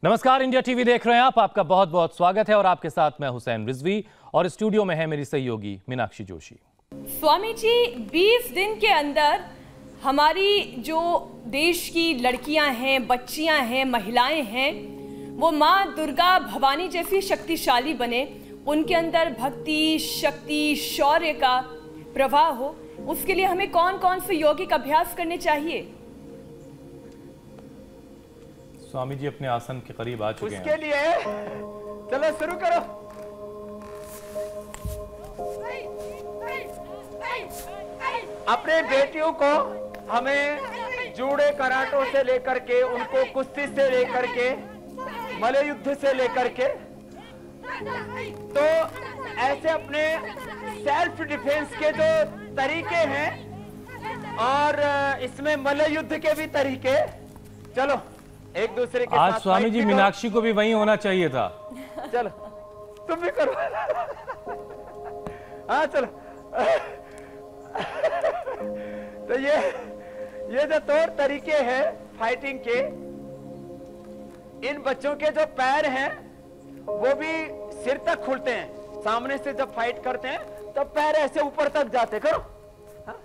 नमस्कार, India TV देख रहे हैं आप। आपका बहुत बहुत स्वागत है और आपके साथ मैं हुसैन रिजवी और स्टूडियो में है मेरी सहयोगी मीनाक्षी जोशी। स्वामी जी, 20 दिन के अंदर हमारी जो देश की लड़कियां हैं, बच्चियां हैं, महिलाएं हैं, वो माँ दुर्गा भवानी जैसी शक्तिशाली बने, उनके अंदर भक्ति, शक्ति, शौर्य का प्रवाह हो, उसके लिए हमें कौन कौन से यौगिक अभ्यास करने चाहिए? स्वामी जी अपने आसन के करीब आ चुके हैं। उसके लिए चलो शुरू करो। अपने बेटियों को हमें जूड़े कराटों से लेकर के, उनको कुश्ती से लेकर के, मल्ल युद्ध से लेकर के, तो ऐसे अपने सेल्फ डिफेंस के जो तरीके हैं और इसमें मल्ल युद्ध के भी तरीके, चलो एक दूसरे के आज साथ। स्वामी जी मीनाक्षी को भी वहीं होना चाहिए था। चलो तुम भी करो। हाँ चलो। तो ये जो तौर तरीके हैं फाइटिंग के, इन बच्चों के जो पैर हैं वो भी सिर तक खुलते हैं। सामने से जब फाइट करते हैं तब पैर ऐसे ऊपर तक जाते। करो। हाँ?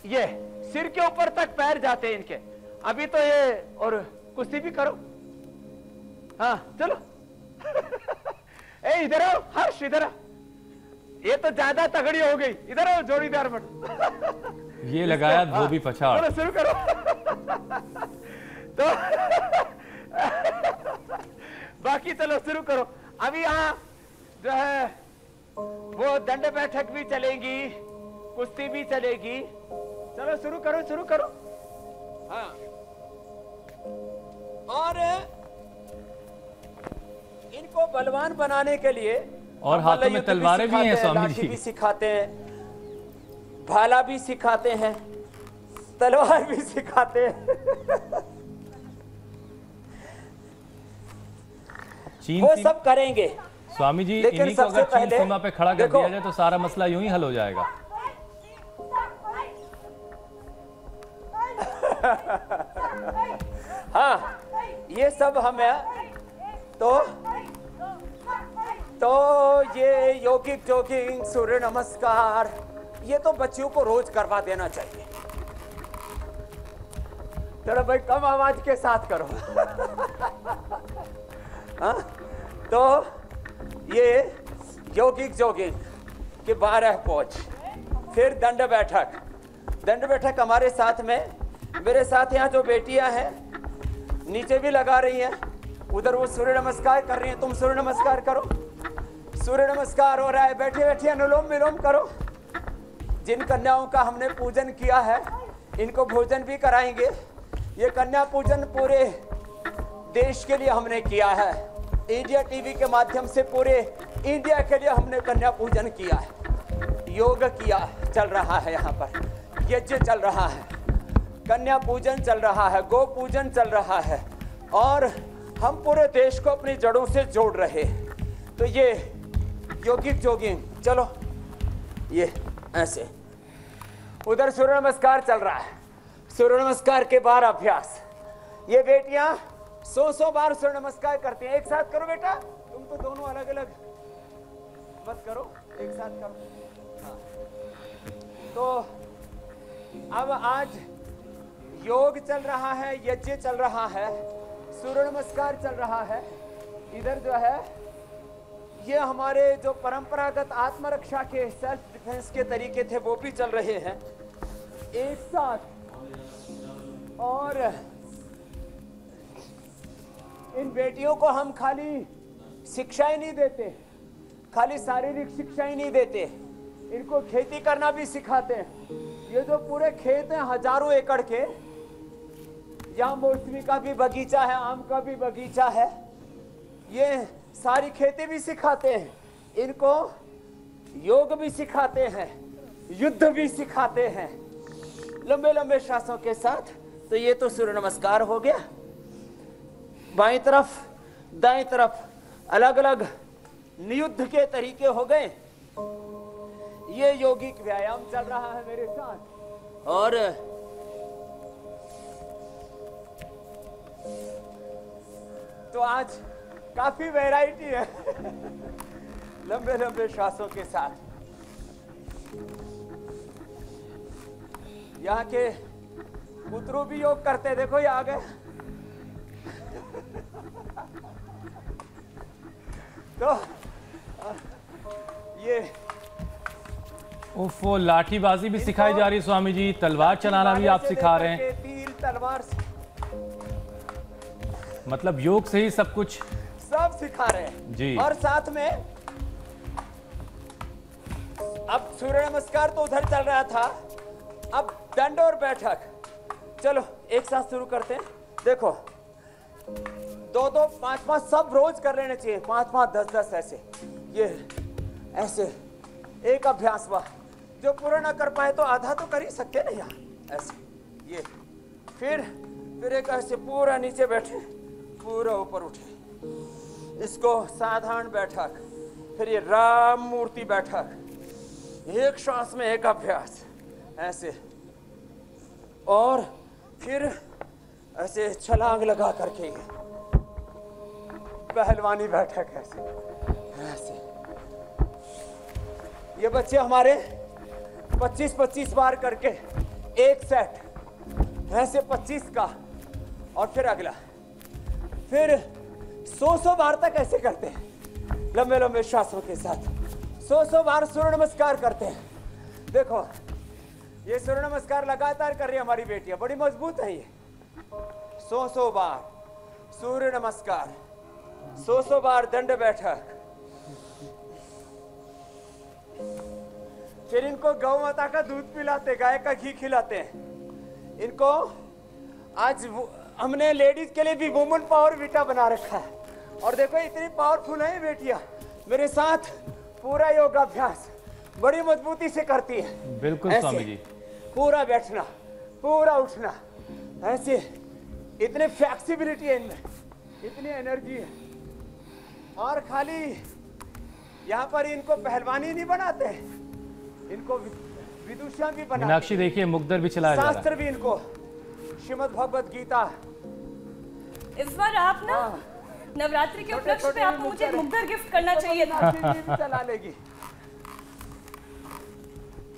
ये सिर के ऊपर तक पैर जाते हैं इनके। अभी तो ये, और कुश्ती भी करो। हाँ चलो। ए इधर आओ हर्ष, इधर आओ। ये तो ज्यादा तगड़ी हो गई। इधर आओ जोड़ीदार बट। ये लगाया धोबी पछाड़। चलो शुरू करो। तो बाकी चलो शुरू करो। अभी यहाँ जो है वो दंड बैठक भी चलेगी, कुश्ती भी चलेगी। चलो शुरू करो, शुरू करो। हाँ, और इनको बलवान बनाने के लिए और हाथों में तलवारें भी हैं स्वामी जी। भी सिखाते हैं, भाला भी सिखाते हैं, तलवार भी सिखाते हैं। चीन वो सब करेंगे स्वामी जी। लेकिन इन्हीं को सबसे अगर चीन पहले सीमा पे खड़ा कर दिया जाए तो सारा मसला यूं ही हल हो जाएगा। हाँ, ये सब हमें तो ये योगिक जोगिंग, सूर्य नमस्कार, ये तो बच्चियों को रोज करवा देना चाहिए। चलो भाई कम आवाज के साथ करो। हाँ? तो ये योगिक जोगिंग के 12 पोज, फिर दंड बैठक। दंड बैठक हमारे साथ में, मेरे साथ यहाँ जो बेटियां हैं नीचे भी लगा रही हैं, उधर वो सूर्य नमस्कार कर रही हैं। तुम सूर्य नमस्कार करो। सूर्य नमस्कार हो रहा है, बैठे बैठे अनुलोम विलोम करो। जिन कन्याओं का हमने पूजन किया है इनको भोजन भी कराएंगे। ये कन्या पूजन पूरे देश के लिए हमने किया है। इंडिया टीवी के माध्यम से पूरे इंडिया के लिए हमने कन्या पूजन किया है। योग किया चल रहा है, यहाँ पर यज्ञ चल रहा है, कन्या पूजन चल रहा है, गो पूजन चल रहा है, और हम पूरे देश को अपनी जड़ों से जोड़ रहे हैं। तो ये योगिक जोगिंग, चलो ये ऐसे। उधर सूर्य नमस्कार चल रहा है, सूर्य नमस्कार के 12 अभ्यास। ये बेटियां 100 बार सूर्य नमस्कार करती हैं। एक साथ करो बेटा, तुम तो दोनों अलग अलग मत करो, एक साथ करो। हाँ। तो अब आज योग चल रहा है, यज्ञ चल रहा है, सूर्य नमस्कार चल रहा है। इधर जो है ये हमारे जो परंपरागत आत्मरक्षा के, सेल्फ डिफेंस के तरीके थे वो भी चल रहे हैं एक साथ। और इन बेटियों को हम खाली शिक्षाएं नहीं देते, खाली शारीरिक शिक्षाएं नहीं देते, इनको खेती करना भी सिखाते हैं। ये जो पूरे खेत हैं हजारों एकड़ के, यहाँ मौसमी का भी बगीचा है, आम का भी बगीचा है, ये सारी खेती भी सिखाते हैं। इनको योग भी सिखाते हैं, युद्ध भी सिखाते हैं, लंबे लंबे श्वासों के साथ। तो ये तो सूर्य नमस्कार हो गया। बाईं तरफ दाईं तरफ अलग अलग नियुद्ध के तरीके हो गए। ये यौगिक व्यायाम चल रहा है मेरे साथ। और आज काफी वैरायटी है। लंबे लंबे श्वासों के साथ यहाँ के पुत्रों भी योग करते, देखो ये आ गए। तो ये उफ, लाठीबाजी भी सिखाई जा रही है स्वामी जी, तलवार चलाना भी आप सिखा रहे हैं। तीर तलवार से मतलब योग से ही सब कुछ सब सिखा रहे हैं जी। और साथ में अब सूर्य नमस्कार तो उधर चल रहा था, अब दंड और बैठक। चलो एक साथ शुरू करते हैं। देखो 2-2, 5-5 सब रोज कर लेने चाहिए, 5-5, 10-10 ऐसे, ये ऐसे एक अभ्यास हुआ। जो पूरा ना कर पाए तो आधा तो कर ही सकते ना यहाँ, ऐसे ये। फिर एक ऐसे पूरा नीचे बैठे, पूरा ऊपर उठे, इसको साधारण बैठक। फिर ये राम मूर्ति बैठक, एक श्वास में एक अभ्यास ऐसे, और फिर ऐसे छलांग लगा करके ये पहलवानी बैठक ऐसे ऐसे। ये बच्चे हमारे 25-25 बार करके एक सेट ऐसे 25 का, और फिर अगला, फिर 100 बार तक ऐसे करते हैं लंबे लंबे श्वासों के साथ। 100 बार सूर्य नमस्कार करते हैं। देखो ये सूर्य नमस्कार लगातार कर रही है हमारी बेटियां, बड़ी मजबूत है ये। 100 बार सूर्य नमस्कार, 100 बार दंड बैठक। फिर इनको गौ माता का दूध पिलाते, गाय का घी खिलाते हैं इनको। आज हमने लेडीज के लिए भी वुमेन पावर वीटा बना रखा है, और देखो इतनी पावरफुल है बेटियां मेरे साथ। पूरा योगाभ्यास बड़ी मजबूती से करती है। बिल्कुल स्वामी जी। पूरा बैठना, पूरा उठना, ऐसे इतने फ्लेक्सिबिलिटी है इनमें, इतनी एनर्जी है। और खाली यहाँ पर इनको पहलवानी नहीं बनाते, इनको विदुषियां भी बनाते। मीनाक्षी देखिए मुग्दर भी चलाया जा रहा है। शास्त्र भी इनको, श्रीमद् भगवद गीता। इस बार आप ना नवरात्रि के उपलक्ष्य पे आपको मुझे मुग्दर गिफ्ट करना चाहिए था। चला लेगी।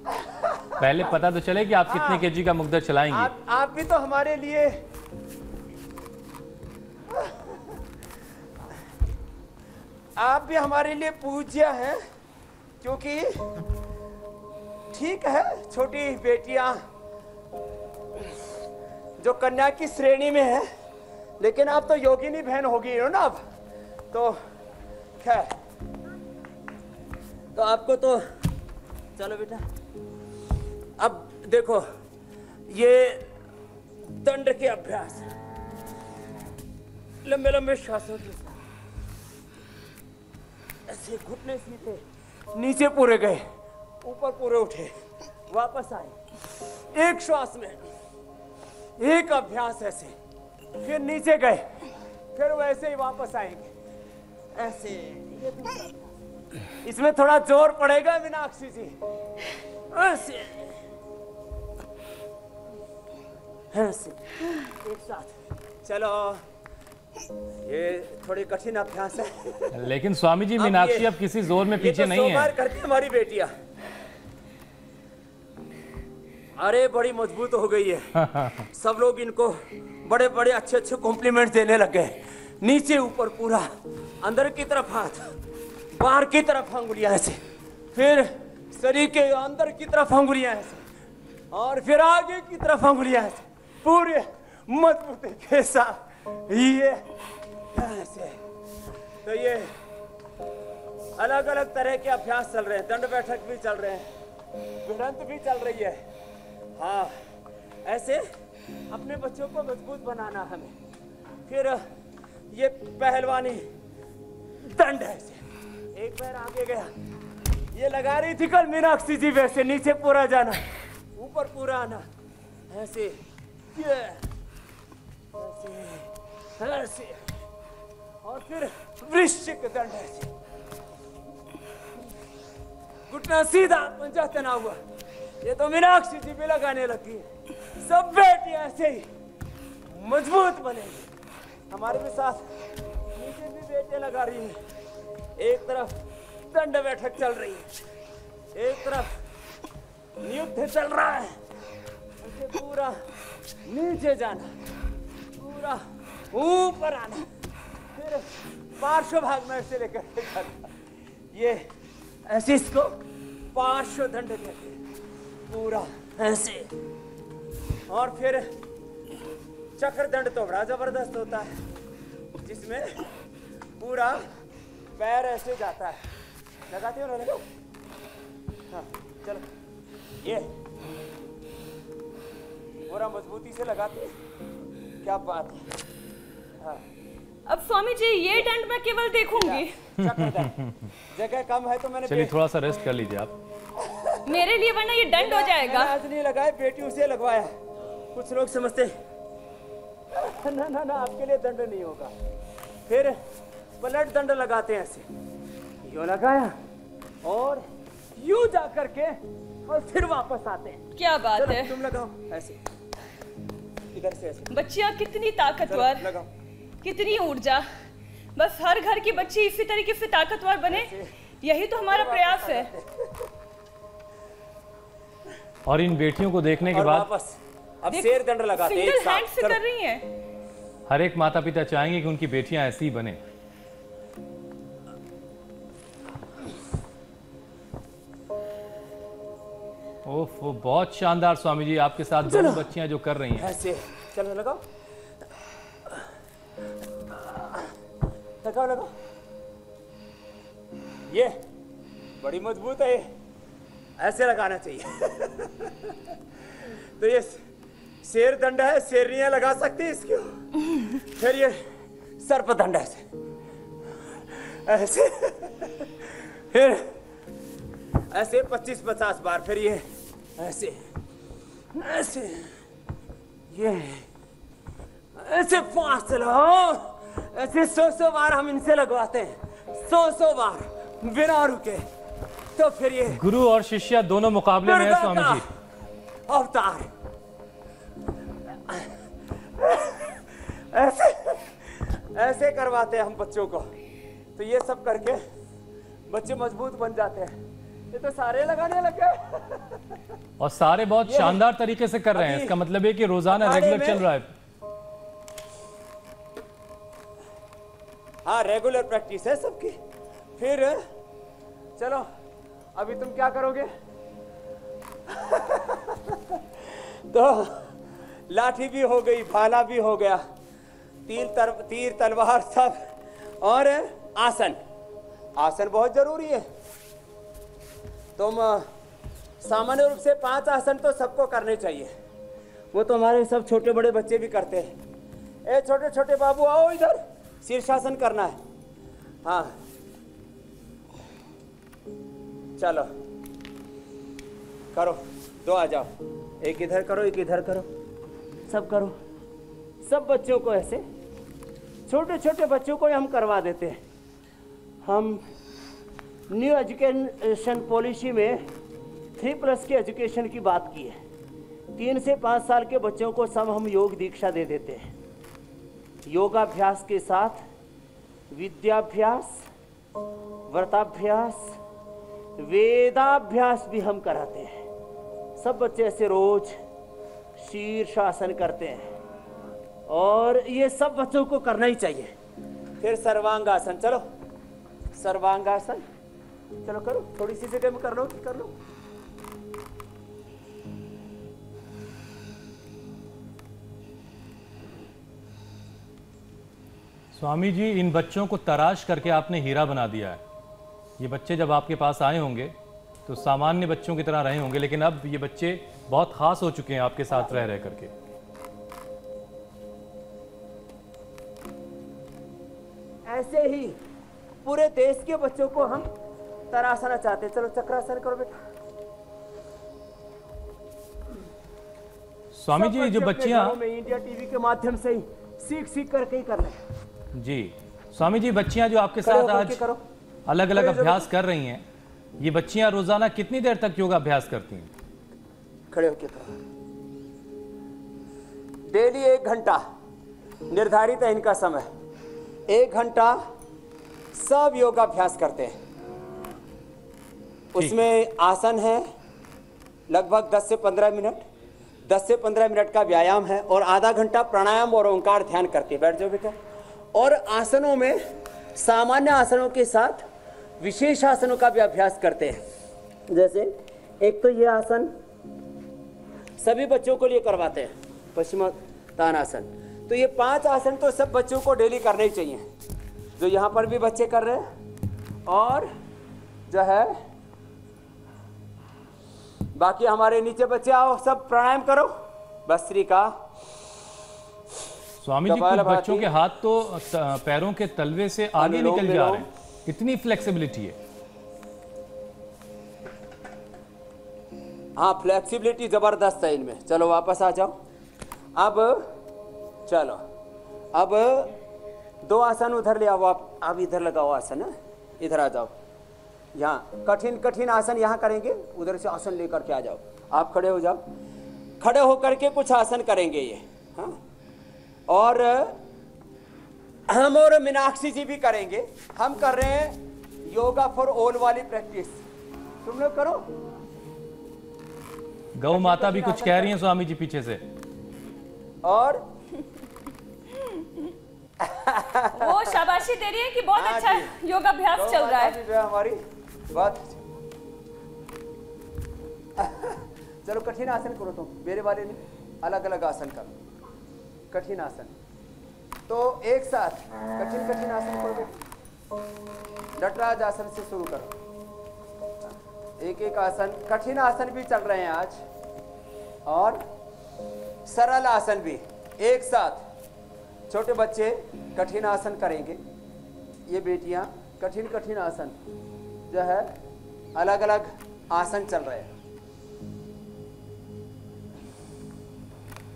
पहले पता तो चले कि आप कितने केजी का मुग्दर चलाएंगे। आप भी तो हमारे लिए पूज्य हैं, क्योंकि ठीक है छोटी बेटियां जो कन्या की श्रेणी में है, लेकिन आप तो योगिनी बहन होगी हो ना अब तो। खैर तो आपको तो चलो बेटा। अब देखो ये दंड के अभ्यास, लंबे लंबे श्वासों के साथ ऐसे घुटने सीधे, नीचे पूरे गए, ऊपर पूरे उठे, वापस आए एक श्वास में, एक अभ्यास ऐसे, फिर नीचे गए, फिर वैसे ही वापस आएंगे ऐसे। ये इसमें थोड़ा जोर पड़ेगा मीनाक्षी जी, ऐसे ऐसे एक साथ। चलो ये थोड़ी कठिन अभ्यास है, लेकिन स्वामी जी मीनाक्षी अब किसी जोर में पीछे नहीं है। करती हमारी बेटियां, अरे बड़ी मजबूत हो गई है। सब लोग इनको बड़े बड़े अच्छे अच्छे कॉम्प्लीमेंट देने लग गए। नीचे ऊपर पूरा, अंदर की तरफ हाथ, बाहर की तरफ अंगुलियां ऐसे, फिर शरीर के अंदर की तरफ अंगुलियां ऐसे, और फिर आगे की तरफ अंगुलियां ऐसे, पूरे मजबूती के साथ ये ऐसे। तो ये अलग अलग तरह के अभ्यास चल रहे हैं, दंड बैठक भी चल रहे हैं, भिड़ंत भी चल रही है। हाँ ऐसे अपने बच्चों को मजबूत बनाना हमें। फिर ये पहलवानी दंड ऐसे, एक पैर आगे गया, ये लगा रही थी कल मीनाक्षी जी, वैसे नीचे पूरा जाना, ऊपर पूरा आना ऐसे, ये ऐसे ऐसे, और फिर वृश्चिक दंड ऐसे, घुटना सीधा, पंजा तना हुआ। ये तो मीनाक्षी जी भी लगाने लगी है। सब बेटियां ऐसे ही मजबूत बनेगी। हमारे भी साथ से भी बेटे लगा रही है। एक तरफ दंड बैठक चल रही है, एक तरफ युद्ध चल रहा है। ऐसे पूरा नीचे जाना, पूरा ऊपर आना, फिर पार्श्व भाग में ऐसे लेकर के जाना। ये ऐसे इसको पार्श्व दंड कहते हैं। पूरा ऐसे, और फिर चक्र दंड तो बड़ा जबरदस्त होता है, जिसमें पूरा पैर ऐसे जाता है। लगाते हो ना? लगाओ। हाँ चलो, ये पूरा मजबूती से लगाते हैं। क्या बात है। हाँ अब स्वामी जी ये दंड मैं केवल देखूंगी। चक्र दंड जगह कम है तो मैंने चलिए थोड़ा सा रेस्ट कर लीजिए आप। मेरे लिए वरना ये दंड हो जाएगा। आज नहीं लगाए, बेटी उसे लगवाया। कुछ लोग समझते ना ना ना आपके लिए दंड नहीं होगा। फिर पलट दंड लगाते हैं ऐसे, यूं लगाया और यूं जा करके और फिर वापस आते हैं। क्या बात चलो, है। तुम लगाओ ऐसे, इधर से ऐसे बच्चियां कितनी ताकतवर, लगाओ। कितनी ऊर्जा। बस हर घर की बच्ची इसी तरीके से ताकतवर बने, यही तो हमारा प्रयास है। और इन बेटियों को देखने के और बाद वापस अब शेर दंड लगाते हैं एक सिंगल हैंड साथ। से चलो। कर रही हैं। हर एक माता पिता चाहेंगे कि उनकी बेटियां ऐसी ही बने। ओफ, वो बहुत शानदार स्वामी जी आपके साथ दोनों बच्चियां जो कर रही हैं। ऐसे चलो, लगाओ लगाओ लगाओ। ये बड़ी मजबूत है, ये ऐसे लगाना चाहिए। तो ये शेर दंड है, शेरनियां लगा सकती है इसको। फिर ये सर्प दंड ऐसे ऐसे, फिर ऐसे 25-50 बार, फिर ये ऐसे ऐसे, ये ऐसे 5 चलाओ, ऐसे 100 बार हम इनसे लगवाते हैं, 100 बार बिना रुके। तो फिर ये गुरु और शिष्या दोनों मुकाबले में है दुर्गा स्वामी का जी। अवतार। ऐसे ऐसे करवाते हैं हम बच्चों को। तो ये सब करके बच्चे मजबूत बन जाते हैं। ये तो सारे लगाने लगे और सारे बहुत शानदार तरीके से कर रहे हैं। इसका मतलब है कि रोजाना रेगुलर चल रहा है। हाँ, रेगुलर प्रैक्टिस है सबकी। फिर चलो, अभी तुम क्या करोगे? तो लाठी भी हो गई, भाला भी हो गया, तीर तलवार सब, और आसन। आसन बहुत जरूरी है। तुम सामान्य रूप से 5 आसन तो सबको करने चाहिए। वो तो हमारे सब छोटे बड़े बच्चे भी करते हैं। ए छोटे छोटे बाबू आओ इधर, शीर्षासन करना है। हाँ चलो करो, 2 आ जाओ, एक इधर करो, एक इधर करो, सब करो। सब बच्चों को ऐसे, छोटे छोटे बच्चों को हम करवा देते हैं। हम न्यू एजुकेशन पॉलिसी में 3+ की एजुकेशन की बात की है। 3 से 5 साल के बच्चों को सब हम योग दीक्षा दे देते हैं। योगाभ्यास के साथ विद्याभ्यास, व्रताभ्यास, वेदाभ्यास भी हम कराते हैं। सब बच्चे ऐसे रोज शीर्षासन करते हैं और ये सब बच्चों को करना ही चाहिए। फिर सर्वांगासन, चलो सर्वांगासन, चलो करो, थोड़ी सी जगह में कर लो, कर लो। स्वामी जी, इन बच्चों को तराश करके आपने हीरा बना दिया है। ये बच्चे जब आपके पास आए होंगे तो सामान्य बच्चों की तरह रहे होंगे, लेकिन अब ये बच्चे बहुत खास हो चुके हैं आपके साथ रह रह करके। ऐसे ही पूरे देश के बच्चों को हम तराशना चाहते हैं। चलो चक्रासन करो बेटा। स्वामी जी, जो बच्चियां इंडिया टीवी के माध्यम से ही सीख सीख करके ही कर रहे हैं। जी स्वामी जी, बच्चियां जो आपके साथ आज करो, अलग अलग अभ्यास कर रही हैं, ये बच्चियां रोजाना कितनी देर तक योगा अभ्यास करती हैं? खड़े होके करो। डेली 1 घंटा निर्धारित है इनका समय। 1 घंटा सब योगाभ्यास करते हैं। उसमें आसन है लगभग 10 से 15 मिनट, 10 से 15 मिनट का व्यायाम है और आधा घंटा प्राणायाम और ओंकार ध्यान करते हैं। बैठ जाओ बेटा। और आसनों में सामान्य आसनों के साथ विशेष आसनों का भी अभ्यास करते हैं। जैसे एक तो ये आसन सभी बच्चों को लिए करवाते हैं, पश्चिमोत्तानासन। तो ये 5 आसन तो सब बच्चों को डेली करने ही चाहिए, जो यहाँ पर भी बच्चे कर रहे हैं और जो है बाकी हमारे नीचे बच्चे आओ, सब प्राणायाम करो। भस्त्रिका। स्वामी जी, कुछ बच्चों के हाथ तो पैरों के तलवे से आगे निकल जा रहे हैं, कितनी फ्लेक्सिबिलिटी है। हाँ, फ्लेक्सिबिलिटी जबरदस्त है इनमें। चलो वापस आ जाओ। अब चलो, अब 2 आसन उधर ले आओ। आप इधर लगाओ आसन है, इधर आ जाओ। यहाँ कठिन कठिन आसन यहाँ करेंगे, उधर से आसन लेकर के आ जाओ। आप खड़े हो जाओ। खड़े होकर के कुछ आसन करेंगे ये। हाँ, और हम और मीनाक्षी जी भी करेंगे। हम कर रहे हैं योगा फॉर ऑल वाली प्रैक्टिस। तुम लोग करो। गौ माता भी कुछ कह रही हैं स्वामी जी पीछे से। और वो शाबाशी दे रही है कि बहुत अच्छा योगाभ्यास चल रहा है। हमारी बात। चलो कठिन आसन करो तुम, मेरे वाले नहीं, अलग अलग आसन करो। कठिन आसन तो एक साथ कठिन कठिन आसन करो। नटराज आसन से शुरू करो। एक एक आसन, कठिन आसन भी चल रहे हैं आज और सरल आसन भी एक साथ। छोटे बच्चे कठिन आसन करेंगे, ये बेटियां कठिन कठिन आसन जो है अलग अलग आसन चल रहे हैं।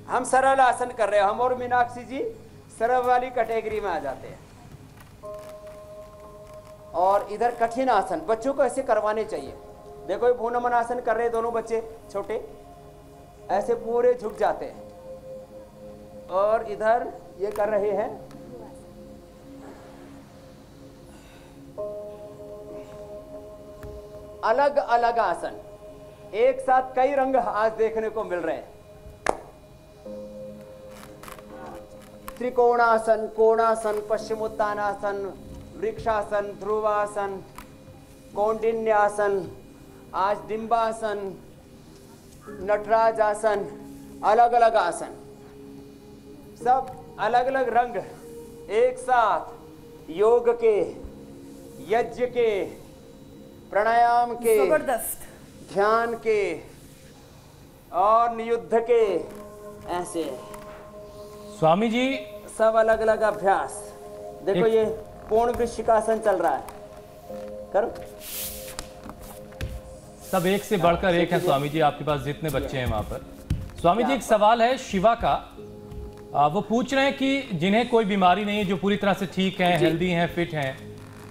हम सरल आसन कर रहे हैं। हम और मीनाक्षी जी सरल वाली कैटेगरी में आ जाते हैं। और इधर कठिन आसन बच्चों को ऐसे करवाने चाहिए। देखो ये भू नमन आसन कर रहे हैं दोनों बच्चे छोटे, ऐसे पूरे झुक जाते हैं। और इधर ये कर रहे हैं अलग अलग आसन। एक साथ कई रंग आज देखने को मिल रहे हैं। त्रिकोणासन, कोणासन, पश्चिमोत्तानासन, वृक्षासन, ध्रुवासन, कौंडिन्यासन, आज डिंबासन, नटराज आसन, अलग अलग आसन, सब अलग अलग रंग एक साथ योग के, यज्ञ के, प्राणायाम के, जबरदस्त, ध्यान के और नियुद्ध के, ऐसे स्वामी जी सब अलग अलग अभ्यास। देखो ये पूर्ण वृश्चिकासन चल रहा है, करो। सब एक से बढ़कर एक है स्वामी जी, आपके पास जितने बच्चे हैं वहां पर। स्वामी जी एक सवाल है शिवा का। वो पूछ रहे हैं कि जिन्हें कोई बीमारी नहीं है, जो पूरी तरह से ठीक हैं, हेल्दी हैं, फिट हैं,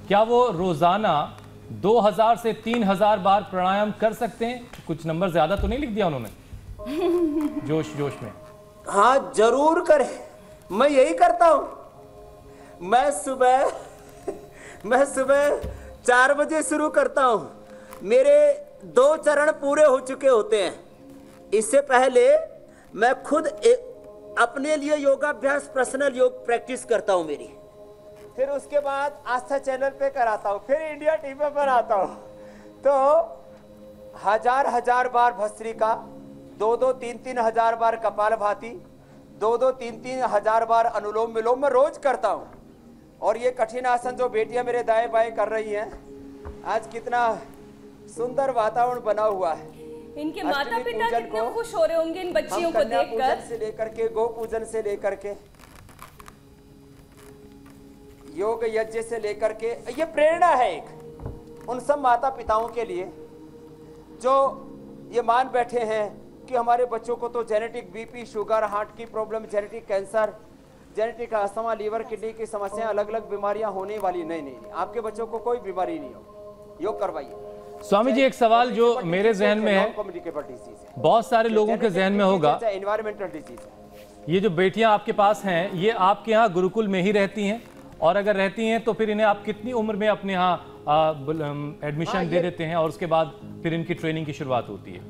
क्या वो रोजाना 2000 से 3000 बार प्राणायाम कर सकते हैं? कुछ नंबर ज्यादा तो नहीं लिख दिया उन्होंने जोश जोश में? हाँ जरूर करें, मैं यही करता हूं। मैं सुबह 4 बजे शुरू करता हूं। मेरे 2 चरण पूरे हो चुके होते हैं। इससे पहले मैं खुद अपने लिए योगाभ्यास, पर्सनल योग प्रैक्टिस करता हूं मेरी। फिर उसके बाद आस्था चैनल पे कराता हूं, फिर इंडिया टीवी पर आता हूं। तो हजार बार भस्त्रिका, 2-2, 3-3 हजार बार कपालभाति, 2-2, 3-3 हजार बार अनुलोम विलोम मैं रोज करता हूं। और ये कठिन आसन जो बेटियां मेरे दाएं बाएं कर रही हैं, आज कितना सुंदर वातावरण बना हुआ है। इनके माता पिता कितने खुश हो रहे होंगे इन बच्चियों को देखकर। से लेकर के गौ पूजन से लेकर के योग यज्ञ से लेकर के, ये प्रेरणा है एक उन सब माता पिताओं के लिए जो ये मान बैठे हैं कि हमारे बच्चों को तो जेनेटिक बीपी, शुगर, हार्ट की problem, genetic cancer, genetic asthma, liver, kidney की समस्या, अलग अलग बीमारियां होने वाली नहीं, आपके बच्चों को कोई बीमारी नहीं हो, योग करवाइए। स्वामी जी एक सवाल जो मेरे जहन में है, बहुत सारे लोगों के जहन में होगा, एनवायरमेंटल डिजीज है। ये जो बेटियां आपके पास हैं, ये आपके यहाँ गुरुकुल में ही रहती हैं और अगर रहती हैं तो फिर इन्हें आप कितनी उम्र में अपने यहाँ एडमिशन दे देते हैं और उसके बाद फिर इनकी ट्रेनिंग की शुरुआत होती है?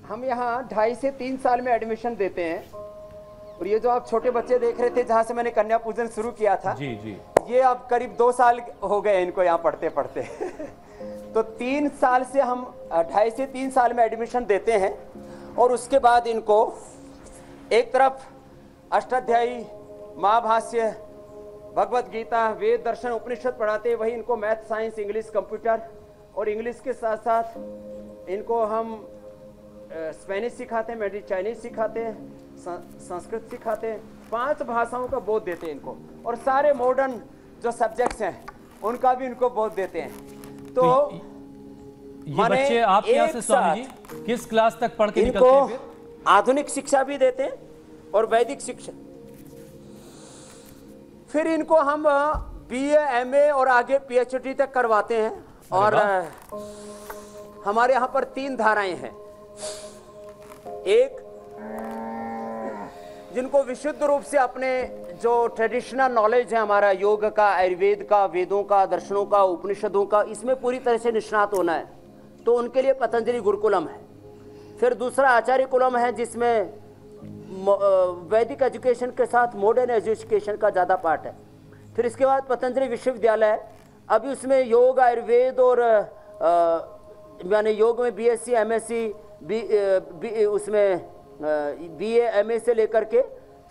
हम यहाँ 2.5 से 3 साल में एडमिशन देते हैं। और ये जो आप छोटे बच्चे देख रहे थे जहाँ से मैंने कन्या पूजन शुरू किया था, जी जी, ये अब करीब 2 साल हो गए इनको यहाँ पढ़ते पढ़ते तो 3 साल से हम 2.5 से 3 साल में एडमिशन देते हैं। और उसके बाद इनको एक तरफ अष्टाध्यायी, महाभाष्य, भगवत गीता, वेद, दर्शन, उपनिषद पढ़ाते हैं, वही इनको मैथ, साइंस, इंग्लिश, कंप्यूटर, और इंग्लिश के साथ साथ इनको हम स्पेनिश सिखाते हैं, मैंड्रिन चाइनीज सिखाते हैं, संस्कृत सिखाते हैं, 5 भाषाओं का बोध देते हैं इनको, और सारे मॉडर्न जो सब्जेक्ट्स हैं उनका भी इनको बोध देते हैं। तो ये बच्चे आपके यहाँ से स्वामी जी किस क्लास तक पढ़ के निकलते हैं? फिर आधुनिक शिक्षा भी देते हैं और वैदिक शिक्षा। फिर इनको हम BA, MA और आगे PhD तक करवाते हैं। और हमारे यहाँ पर 3 धाराएं हैं। एक, जिनको विशुद्ध रूप से अपने जो ट्रेडिशनल नॉलेज है हमारा योग का, आयुर्वेद का, वेदों का, दर्शनों का, उपनिषदों का, इसमें पूरी तरह से निष्णात होना है, तो उनके लिए पतंजलि गुरुकुलम है। फिर दूसरा आचार्य कुलम है जिसमें वैदिक एजुकेशन के साथ मॉडर्न एजुकेशन का ज़्यादा पार्ट है। फिर इसके बाद पतंजलि विश्वविद्यालय है, अभी उसमें योग, आयुर्वेद और यानी योग में BSc, MSc, उसमें BA, MA से लेकर के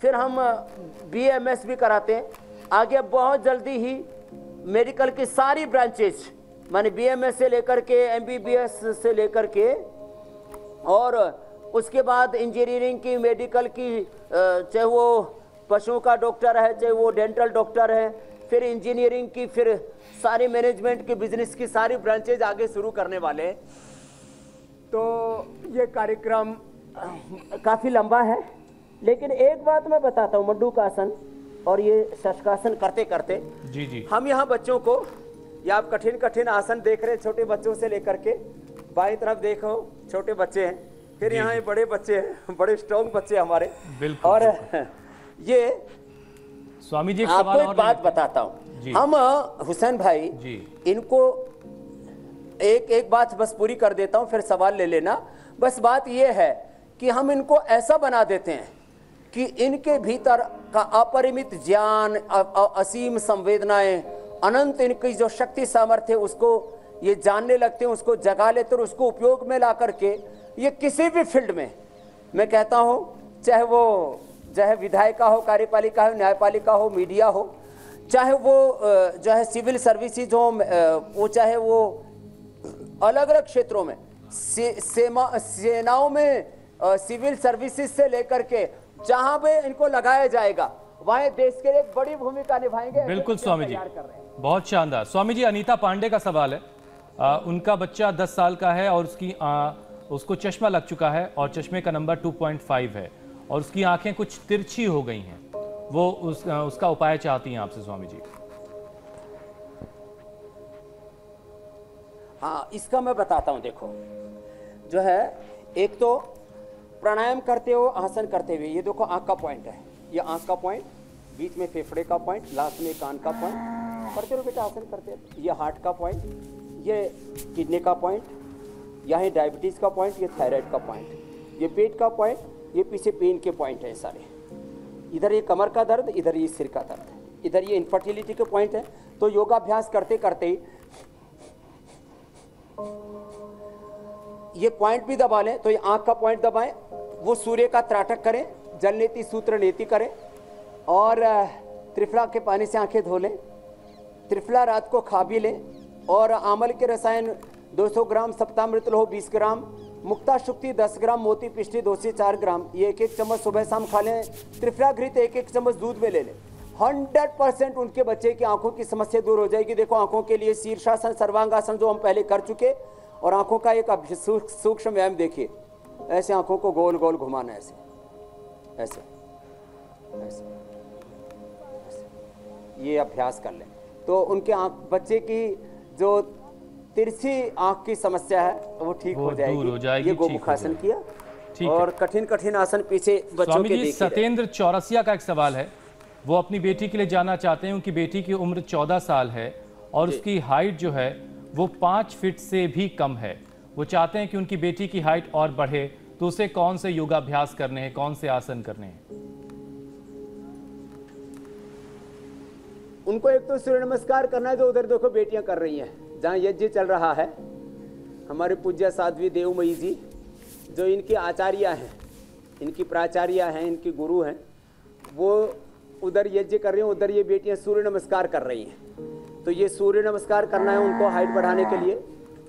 फिर हम BA, MS भी कराते हैं। आगे बहुत जल्दी ही मेडिकल की सारी ब्रांचेज, माने BMS से लेकर के MBBS से लेकर के, और उसके बाद इंजीनियरिंग की, मेडिकल की, चाहे वो पशुओं का डॉक्टर है, चाहे वो डेंटल डॉक्टर है, फिर इंजीनियरिंग की, फिर सारी मैनेजमेंट की, बिजनेस की सारी ब्रांचेज आगे शुरू करने वाले हैं। तो ये कार्यक्रम काफ़ी लंबा है, लेकिन एक बात मैं बताता हूँ, मंडूकासन और ये शशकासन करते करते जी जी, हम यहाँ बच्चों को, या आप कठिन कठिन आसन देख रहे हैं, छोटे बच्चों से लेकर के बाईं तरफ देखो छोटे बच्चे हैं, फिर यहाँ ये बड़े बच्चे हैं, बड़े स्ट्रॉन्ग बच्चे हमारे। बिल्कुल, और ये स्वामी जी आपको एक बात बताता हूँ, हम हुसैन भाई जी, इनको एक बात बस पूरी कर देता हूँ, फिर सवाल ले लेना। बस बात ये है कि हम इनको ऐसा बना देते हैं कि इनके भीतर का अपरिमित ज्ञान, असीम संवेदनाएं, अनंत इनकी जो शक्ति सामर्थ्य है उसको ये जानने लगते हैं, उसको जगा लेते हैं, उसको उपयोग में ला करके ये किसी भी फील्ड में, मैं कहता हूँ चाहे वो चाहे विधायिका हो, कार्यपालिका हो, न्यायपालिका हो, मीडिया हो, चाहे वो जो है सिविल सर्विसेज हो, वो चाहे वो अलग अलग क्षेत्रों में, सेनाओं में, सिविल सर्विसेज से लेकर के जहां पे इनको लगाया जाएगा वहां देश के लिए एक बड़ी भूमिका निभाएंगे। बिल्कुल स्वामी जी, बहुत शानदार। स्वामी जी, अनीता पांडे का सवाल है, उनका बच्चा 10 साल का है और उसको चश्मा लग चुका है और चश्मे का नंबर 2.5 है और उसकी आंखें कुछ तिरछी हो गई हैं, वो उसका उपाय चाहती हैं आपसे स्वामी जी। हाँ, इसका मैं बताता हूँ। देखो जो है, एक तो प्राणायाम करते हो, आसन करते हुए, ये देखो आंख का पॉइंट है, ये आंख का पॉइंट, बीच में फेफड़े का पॉइंट, लास्ट में कान का पॉइंट, करते रहो बेटा, आसन करते रहो। ये हार्ट का पॉइंट, ये किडनी का पॉइंट, यहाँ डायबिटीज का पॉइंट, ये थायराइड का पॉइंट, ये पेट का पॉइंट, ये पीछे पेन के पॉइंट है सारे। इधर ये कमर का दर्द, इधर ये सिर का दर्द, इधर ये इनफर्टिलिटी के पॉइंट है। तो योगाभ्यास करते करते ये पॉइंट भी दबा लें, तो ये आंख का पॉइंट दबाएं, वो सूर्य का त्राटक करें, जल नीति सूत्र नीति करें, और त्रिफला के पानी से आंखें धो लें, त्रिफला रात को खा भी लें, और आमल के रसायन 200 ग्राम, सप्तामृत लोह 20 ग्राम, मुक्ता शुक्ति 10 ग्राम, मोती पिष्टी 2 से 4 ग्राम, ये 1-1 चम्मच सुबह शाम खा लें। त्रिफला घृत 1-1 चम्मच दूध में ले लें। 100% उनके बच्चे की आंखों की समस्या दूर हो जाएगी। देखो आंखों के लिए शीर्षासन, सर्वांगासन जो हम पहले कर चुके, और आंखों का एक सूक्ष्म व्यायाम देखिए, ऐसे आंखों को गोल गोल घुमाना, ऐसे ऐसे ऐसे, ये अभ्यास कर लें तो उनके बच्चे की जो तिरछी आंख की समस्या है वो ठीक हो जाएगी। ये गोमुखासन किया, ठीक है। और कठिन कठिन आसन पीछे बच्चों स्वामी के जी, देखिए। सत्येंद्र चौरसिया का एक सवाल है। वो अपनी बेटी के लिए जानना चाहते हैं, उनकी बेटी की उम्र 14 साल है और उसकी हाइट जो है वो 5 फीट से भी कम है। वो चाहते हैं कि उनकी बेटी की हाइट और बढ़े, तो उसे कौन से योगाभ्यास करने हैं, कौन से आसन करने हैं? उनको एक तो सूर्य नमस्कार करना है, जो उधर देखो बेटियां कर रही हैं, जहाँ यज्ञ चल रहा है। हमारे पूज्य साध्वी देवमयी जी जो इनकी आचार्या हैं, इनकी प्राचार्या हैं, इनकी गुरु हैं, वो उधर यज्ञ कर रही हैं, उधर ये बेटियां सूर्य नमस्कार कर रही हैं। तो ये सूर्य नमस्कार करना है उनको हाइट बढ़ाने के लिए।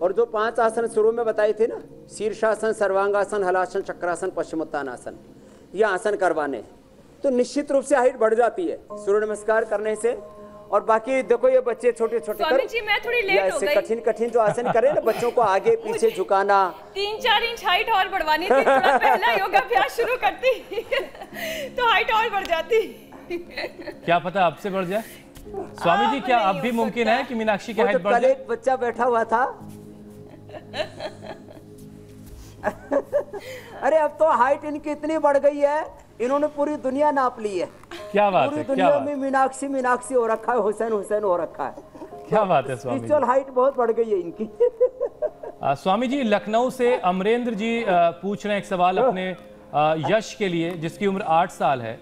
और जो 5 आसन शुरू में बताए थे ना, शीर्षासन, सर्वांगासन, हलासन, चक्रासन, पश्चिमोत्तानासन, ये आसन करवाने, तो निश्चित रूप से हाइट बढ़ जाती है सूर्य नमस्कार करने से। और बाकी देखो ये बच्चे छोटे छोटे स्वामी जी मैं थोड़ी लेट हो गई। कठिन कठिन जो आसन करे ना, बच्चों को आगे पीछे झुकाना, 3-4 इंच हाइट और बढ़वानी थी, थोड़ा पहला योगाभ्यास शुरू करती तो हाइट और बढ़ जाती। क्या पता आपसे बढ़ जाए। स्वामी जी, क्या अब भी मुमकिन है कि मीनाक्षी की हाइट बढ़ कल जाए? एक बच्चा बैठा हुआ था अरे अब तो हाइट इनकी इतनी बढ़ गई है, इन्होंने पूरी दुनिया नाप ली है। क्या बात पूरी है, क्या दुनिया बात, में मीनाक्षी मीनाक्षी हो रखा है, हुसैन हुसैन हो रखा है। क्या बात है स्वामी जी। स्पिरिचुअल हाइट बहुत बढ़ गई है इनकी। स्वामी जी, लखनऊ से अमरेंद्र जी पूछ रहे हैं एक सवाल अपने यश के लिए, जिसकी उम्र 8 साल है।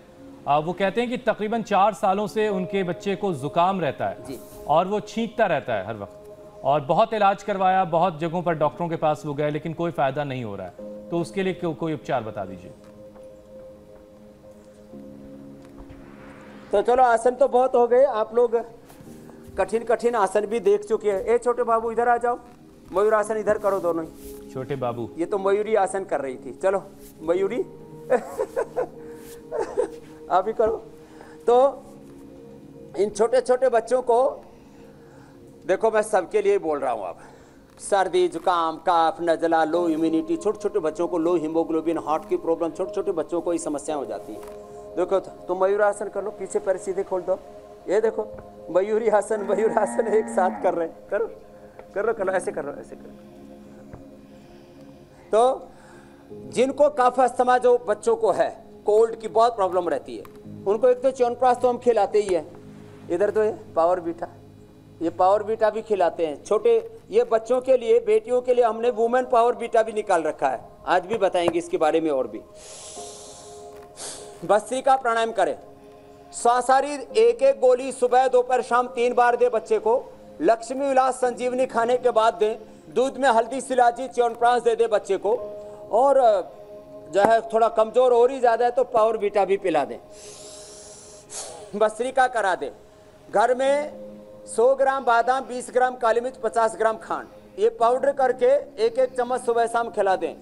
वो कहते हैं कि तकरीबन 4 सालों से उनके बच्चे को जुकाम रहता है और वो छींकता रहता है हर वक्त, और बहुत इलाज करवाया, बहुत जगहों पर डॉक्टरों के पास वो गए, लेकिन कोई फायदा नहीं हो रहा है। तो उसके लिए कोई उपचार बता दीजिए। तो चलो, आसन तो बहुत हो गए, आप लोग कठिन कठिन आसन भी देख चुके हैं। ए छोटे बाबू इधर आ जाओ, मयूर आसन इधर करो दोनों ही। छोटे बाबू, ये तो मयूरी आसन कर रही थी, चलो मयूरी आप ही करो। तो इन छोटे छोटे बच्चों को देखो, मैं सबके लिए बोल रहा हूँ। अब सर्दी, जुकाम, काफ, नजला, लो इम्यूनिटी, छोटे छोटे बच्चों को लो हीमोग्लोबिन, हार्ट की प्रॉब्लम, छोटे छोटे बच्चों को ये समस्या हो जाती है। देखो तो मयूर आसन कर लो, पीछे पैर सीधे खोल दो। ये देखो मयूरी आसन, मयूर आसन एक साथ कर रहे हैं। करो करो करो, ऐसे करो, ऐसे करो। तो जिनको कफ अस्थमा जो बच्चों को है, कोल्ड की बहुत प्रॉब्लम रहती है, उनको एक तो च्यवनप्राश तो हम खिलाते ही है। इधर तो ये पावर बीटा, ये पावर बीटा भी खिलाते हैं। छोटे ये बच्चों के लिए, बेटियों के लिए हमने वुमेन पावर बीटा भी निकाल रखा है, आज भी बताएंगे इसके बारे में। और भी भस्त्रिका प्राणायाम करें, स्वासारी एक एक गोली सुबह दोपहर शाम 3 बार दे बच्चे को। लक्ष्मी विलास संजीवनी खाने के बाद दें। दूध में हल्दी, शिलाजीत, च्यवनप्राश दे दे बच्चे को। और जो है थोड़ा कमजोर और ही ज्यादा है तो पावर बीटा भी पिला दें, भस्त्रिका करा दें। घर में 100 ग्राम बादाम, 20 ग्राम काली मिर्च, 50 ग्राम खांड, ये पाउडर करके एक एक चम्मच सुबह शाम खिला दें।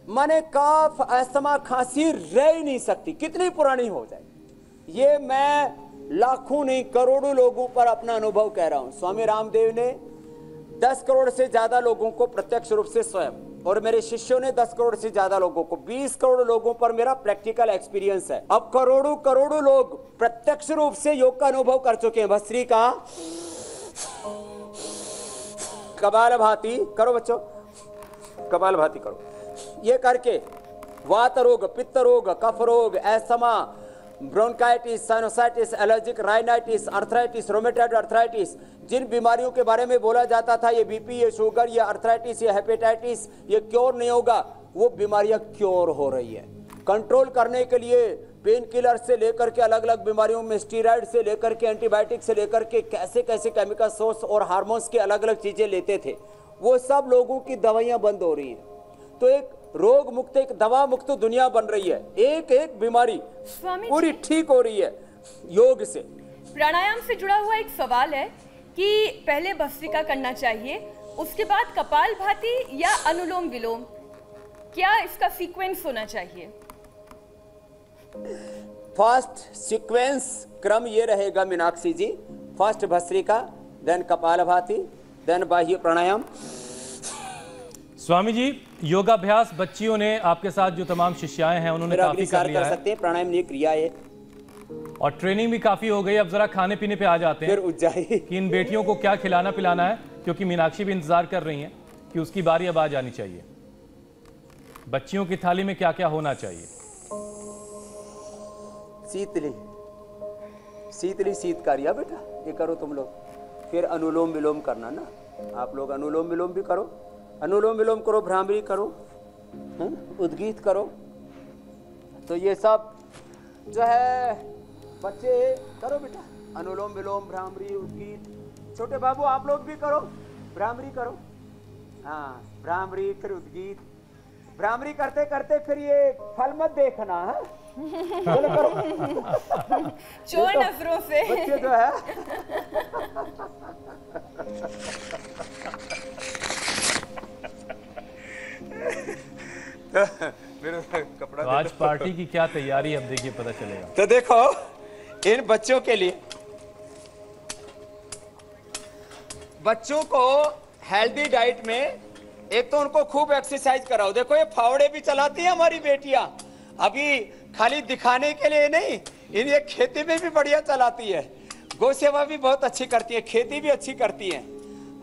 माने कफ, अस्थमा, खांसी रह ही नहीं सकती, कितनी पुरानी हो जाए। ये मैं लाखों नहीं करोड़ों लोगों पर अपना अनुभव कह रहा हूं। स्वामी रामदेव ने 10 करोड़ से ज्यादा लोगों को प्रत्यक्ष रूप से स्वयं, और मेरे शिष्यों ने 10 करोड़ से ज्यादा लोगों को, 20 करोड़ लोगों पर मेरा प्रैक्टिकल एक्सपीरियंस है। अब करोड़ों करोड़ों लोग प्रत्यक्ष रूप से योग का अनुभव कर चुके हैं। भस्त्रिका, कपालभाति करो बच्चों, कपालभाति करो। ये करके वात रोग, पित्त रोग, कफ रोग, asthma, bronchitis, sinusitis, allergic rhinitis, arthritis, rheumatoid arthritis, जिन बीमारियों के बारे में बोला जाता था ये बीपी, ये शुगर, ये अर्थराइटिस, ये हेपेटाइटिस, ये क्योर नहीं होगा, वो बीमारियां क्योर हो रही है। कंट्रोल करने के लिए पेन किलर से लेकर के अलग अलग बीमारियों में स्टीरॉइड से लेकर के एंटीबायोटिक से लेकर के कैसे कैसे केमिकल सोर्स और हार्मोन्स के अलग अलग चीजें लेते थे, वो सब लोगों की दवाइयां बंद हो रही हैं। तो एक रोग मुक्त, एक दवा मुक्त दुनिया बन रही है। एक एक बीमारी पूरी ठीक हो रही है योग से। प्राणायाम से जुड़ा हुआ एक सवाल है कि पहले भस्त्रिका करना चाहिए, उसके बाद कपालभाति या अनुलोम विलोम, क्या इसका सीक्वेंस होना चाहिए? फर्स्ट सीक्वेंस क्रम ये रहेगा मीनाक्षी जी, फर्स्ट भस्त्रिका, देन कपालभाति, देन बाह्य प्राणायाम। स्वामी जी, योगाभ्यास बच्चियों ने आपके साथ जो तमाम शिष्याएं हैं उन्होंने काफी कर लिया सकते हैं। प्राणायाम नहीं क्रिया है और ट्रेनिंग भी काफी हो गई। अब जरा खाने पीने पे आ जाते हैं, फिर उज्जाई कि इन बेटियों को क्या खिलाना पिलाना है, क्योंकि मीनाक्षी भी इंतजार कर रही हैं कि उसकी बारी अब आ जानी चाहिए। बच्चियों की थाली में क्या क्या होना चाहिए? शीतली, शीतली शीतकारिया बेटा, ये करो तुम लोग। फिर अनुलोम विलोम करना ना, आप लोग अनुलोम विलोम भी करो, अनुलोम विलोम करो, भ्रामरी करो, उद्गीत करो। तो ये सब जो है बच्चे करो बेटा, अनुलोम विलोम, भ्रामरी, उद्गीत। छोटे बाबू आप लोग भी करो, भ्रामरी करो। हाँ, भ्रामरी फिर उद्गीत। भ्रामरी करते करते फिर ये फल मत देखना, हाँ? चलो करो। चोर नफरों से बच्चे जो है मेरे कपड़ा तो आज पार्टी की क्या तैयारी अब देखिए पता चलेगा। तो देखो इन बच्चों के लिए, बच्चों को हेल्दी डाइट में एक तो उनको खूब एक्सरसाइज कराओ। देखो ये फावड़े भी चलाती है हमारी बेटियां, अभी खाली दिखाने के लिए नहीं, इन ये खेती में भी बढ़िया चलाती है, गौ सेवा भी बहुत अच्छी करती है, खेती भी अच्छी करती है।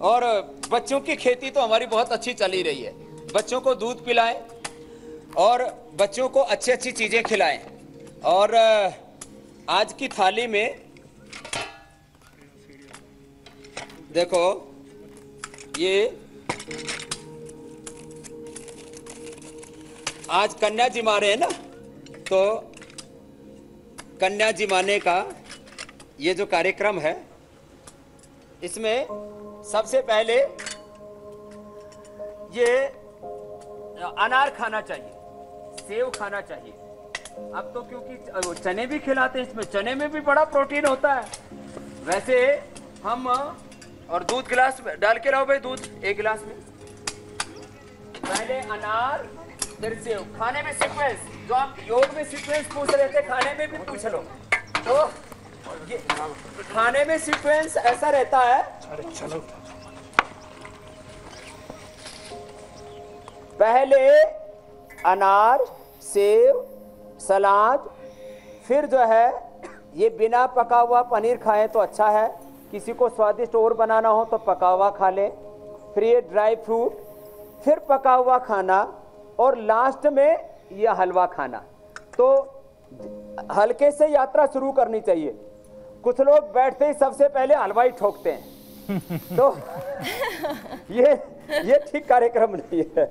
और बच्चों की खेती तो हमारी बहुत अच्छी चली रही है। बच्चों को दूध पिलाएं और बच्चों को अच्छी अच्छी चीजें खिलाएं। और आज की थाली में देखो ये आज कन्या जी मारे हैं ना, तो कन्या जी माने का ये जो कार्यक्रम है, इसमें सबसे पहले ये अनार खाना चाहिए, सेव खाना चाहिए। अब तो क्योंकि चने भी खिलाते हैं, इसमें चने में भी बड़ा प्रोटीन होता है। वैसे हम और दूध गिलास डाल के लाओ भाई, दूध एक गिलास में। पहले अनार फिर सेव। खाने में सीक्वेंस, जो आप योग में सीक्वेंस पूछ रहे थे, खाने में भी पूछ लो। तो ये खाने में सीक्वेंस ऐसा रहता है, चलो पहले अनार, सेव, सलाद, फिर जो है ये बिना पका हुआ पनीर खाएं तो अच्छा है। किसी को स्वादिष्ट और बनाना हो तो पका हुआ खा लें, फिर ये ड्राई फ्रूट, फिर पका हुआ खाना, और लास्ट में ये हलवा खाना। तो हल्के से यात्रा शुरू करनी चाहिए। कुछ लोग बैठते ही सबसे पहले हलवा ही ठोकते हैं तो ये ठीक कार्यक्रम नहीं है।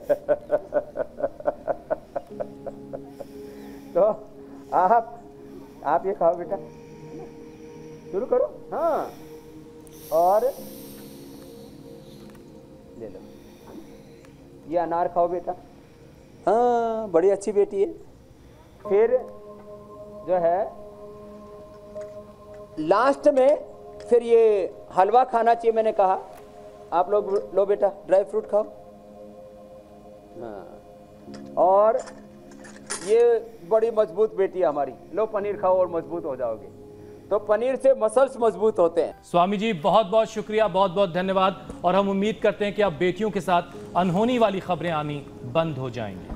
तो आप ये खाओ बेटा, शुरू करो। हाँ, और ले लो, ये अनार खाओ बेटा। हाँ, बड़ी अच्छी बेटी है। फिर जो है लास्ट में फिर ये हलवा खाना चाहिए, मैंने कहा। आप लोग लो बेटा, ड्राई फ्रूट खाओ। हाँ, और ये बड़ी मजबूत बेटी है हमारी, लो पनीर खाओ और मजबूत हो जाओगे। तो पनीर से मसल्स मजबूत होते हैं। स्वामी जी बहुत बहुत शुक्रिया, बहुत बहुत धन्यवाद। और हम उम्मीद करते हैं कि अब बेटियों के साथ अनहोनी वाली खबरें आनी बंद हो जाएंगी।